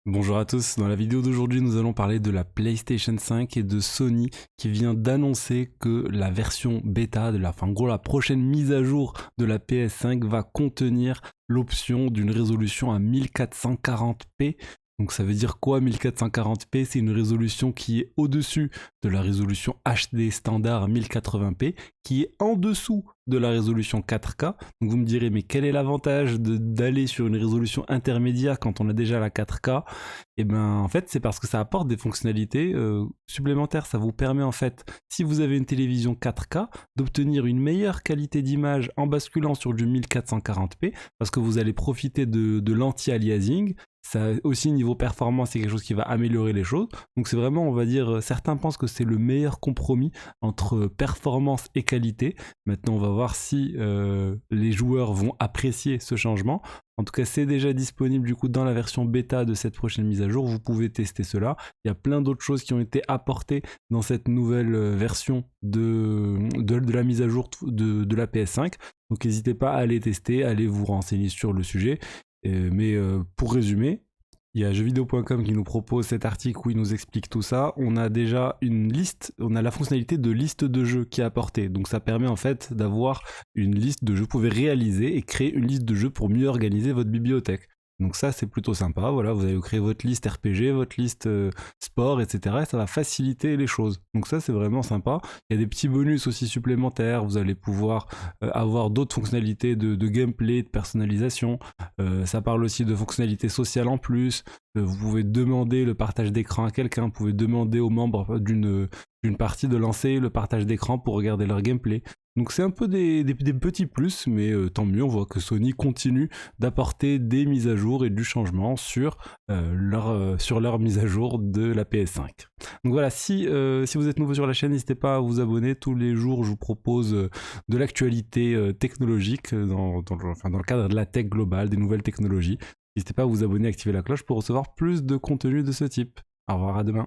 Bonjour à tous, dans la vidéo d'aujourd'hui nous allons parler de la PlayStation 5 et de Sony qui vient d'annoncer que la version bêta, en gros la prochaine mise à jour de la PS5 va contenir l'option d'une résolution à 1440p. Donc ça veut dire quoi 1440p? C'est une résolution qui est au-dessus de la résolution HD standard 1080p, qui est en dessous de la résolution 4K. Donc vous me direz, mais quel est l'avantage d'aller sur une résolution intermédiaire quand on a déjà la 4K? Et ben en fait c'est parce que ça apporte des fonctionnalités supplémentaires. Ça vous permet en fait, si vous avez une télévision 4K, d'obtenir une meilleure qualité d'image en basculant sur du 1440p, parce que vous allez profiter de l'anti-aliasing. Ça aussi, niveau performance, c'est quelque chose qui va améliorer les choses. Donc c'est vraiment, on va dire, certains pensent que c'est le meilleur compromis entre performance et qualité. Maintenant on va voir si les joueurs vont apprécier ce changement. En tout cas, c'est déjà disponible du coup dans la version bêta de cette prochaine mise à jour. Vous pouvez tester cela. Il y a plein d'autres choses qui ont été apportées dans cette nouvelle version de la mise à jour de la PS5. Donc n'hésitez pas à aller tester, à aller vous renseigner sur le sujet. Mais pour résumer, il y a jeuxvideo.com qui nous propose cet article où il nous explique tout ça. On a déjà une liste, on a la fonctionnalité de liste de jeux qui est apportée. Donc ça permet en fait d'avoir une liste de jeux. Vous pouvez réaliser et créer une liste de jeux pour mieux organiser votre bibliothèque. Donc ça c'est plutôt sympa, voilà, vous allez créer votre liste RPG, votre liste sport, etc. Et ça va faciliter les choses. Donc ça c'est vraiment sympa. Il y a des petits bonus aussi supplémentaires, vous allez pouvoir avoir d'autres fonctionnalités de gameplay, de personnalisation. Ça parle aussi de fonctionnalités sociales en plus. Vous pouvez demander le partage d'écran à quelqu'un, vous pouvez demander aux membres d'une partie de lancer le partage d'écran pour regarder leur gameplay. Donc c'est un peu des petits plus, mais tant mieux, on voit que Sony continue d'apporter des mises à jour et du changement sur leur mise à jour de la PS5. Donc voilà, si vous êtes nouveau sur la chaîne, n'hésitez pas à vous abonner. Tous les jours, je vous propose de l'actualité technologique dans le cadre de la tech globale, des nouvelles technologies. N'hésitez pas à vous abonner et activer la cloche pour recevoir plus de contenu de ce type. Au revoir, à demain.